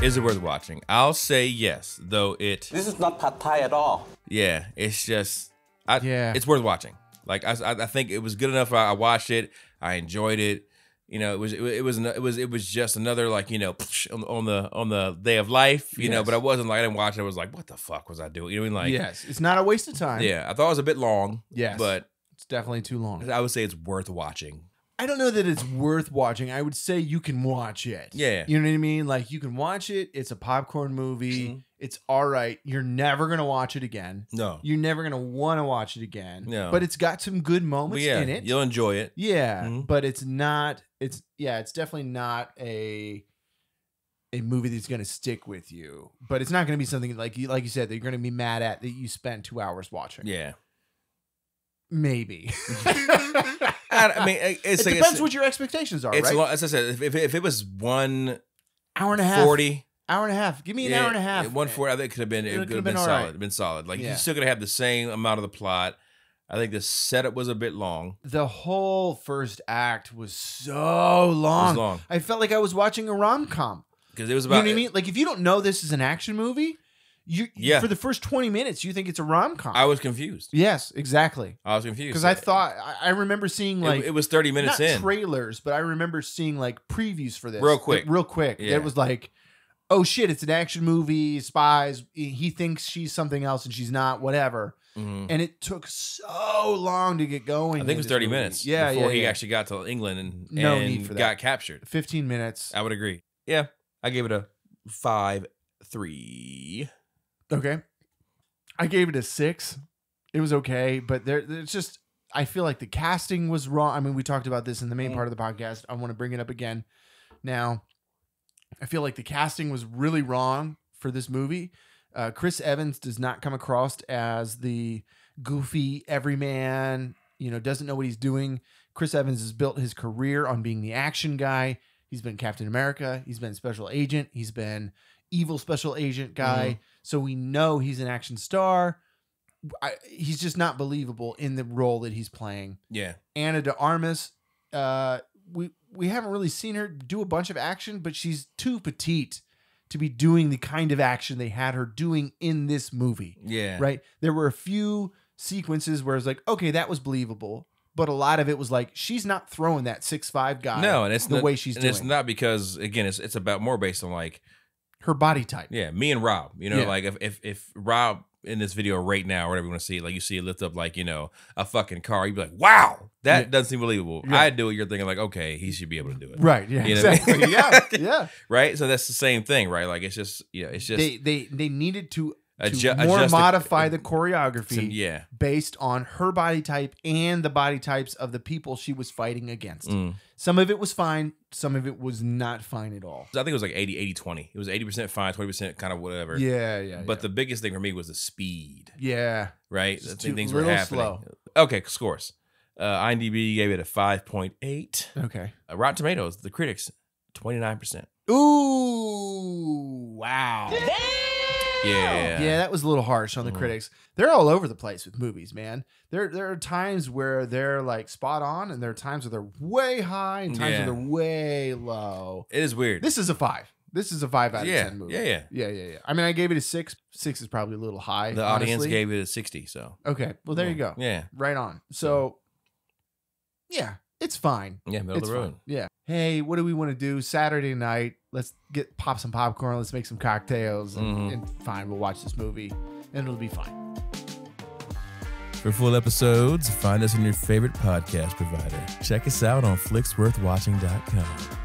Is it worth watching? I'll say yes, though This is not pad thai at all. Yeah, it's just, it's worth watching. Like I think it was good enough. I watched it. I enjoyed it. You know, it was just another, like, you know, on the day of life. You know, but I didn't watch it. I was like, what the fuck was I doing? You know what I mean? Like, yes, it's not a waste of time. Yeah, I thought it was a bit long. Yes, but it's definitely too long. I would say it's worth watching. I don't know that it's worth watching. I would say you can watch it. Yeah. You know what I mean? Like, you can watch it. It's a popcorn movie. Mm-hmm. It's all right. You're never going to watch it again. No. You're never going to want to watch it again. No. But it's got some good moments in it. You'll enjoy it. Yeah. Mm-hmm. But it's not, it's definitely not a movie that's going to stick with you. But it's not going to be something like you said that you're going to be mad at that you spent 2 hours watching. Yeah. Maybe. I mean, it depends what your expectations are, right? As I said, if it was 1 hour and a half, 40, hour and a half. Give me an hour and a half. 140, I think it could have been all solid. right. Been solid. Like, you're still gonna have the same amount of the plot. I think the setup was a bit long. The whole first act was so long. It was long. I felt like I was watching a rom-com. Because it was about, you know what I mean? Like, if you don't know this is an action movie, for the first 20 minutes, you think it's a rom-com. I was confused. Yes, exactly. I was confused. Because I remember seeing, like, it was 30 minutes not in. trailers, but I remember seeing, like, previews for this. Real quick. Yeah. It was like, oh shit, it's an action movie, spies. He thinks she's something else and she's not, whatever. Mm-hmm. And it took so long to get going. I think it was 30 minutes before he actually got to England and need for that. got captured. 15 minutes. I would agree. Yeah. I gave it a 5.3. Okay. I gave it a 6. It was okay, but there's just, I feel like the casting was wrong. I mean, we talked about this in the main part of the podcast. I want to bring it up again. Now, I feel like the casting was really wrong for this movie. Chris Evans does not come across as the goofy everyman, doesn't know what he's doing. Chris Evans has built his career on being the action guy. He's been Captain America. He's been special agent. He's been evil special agent guy. Mm-hmm. So we know he's an action star. He's just not believable in the role that he's playing. Yeah. Ana de Armas, we haven't really seen her do a bunch of action, but she's too petite to be doing the kind of action they had her doing in this movie. Yeah. Right? There were a few sequences where it's like, okay, that was believable. But a lot of it was like, she's not throwing that 6'5" guy. No, and it's the way she's doing. It's not because, again, it's about more based on, like, her body type. Yeah, me and Rob. Like, if Rob in this video right now, or whatever you want to see, like, you see it lift up, like, a fucking car, you'd be like, wow, that doesn't seem believable. Yeah. I do it, you're thinking, like, okay, he should be able to do it. Right, yeah, exactly. What I mean? Yeah. Right? So that's the same thing, right? Like, it's just they needed to modify the choreography based on her body type and the body types of the people she was fighting against. Some of it was fine. Some of it was not fine at all. I think it was like 80-20. It was 80% fine, 20% kind of whatever. Yeah. But the biggest thing for me was the speed. Yeah. Right? Things were happening. Slow. Okay, scores. IMDb gave it a 5.8. Okay. Rotten Tomatoes, the critics, 29%. Ooh, wow. Damn! Yeah, that was a little harsh on the critics. They're all over the place with movies, man. There are times where they're like spot on, and there are times where they're way high, and times where they're way low. It is weird. This is a 5. This is a 5 out of 10 movie. Yeah. I mean, I gave it a 6. 6 is probably a little high. The audience gave it a 60. So okay, well there you go. Yeah, right on. So yeah, it's fine. Yeah, middle of the road. Fine. Yeah. Hey, what do we want to do Saturday night? Let's pop some popcorn. Let's make some cocktails, and fine, we'll watch this movie, and it'll be fine. For full episodes, find us on your favorite podcast provider. Check us out on flicksworthwatching.com.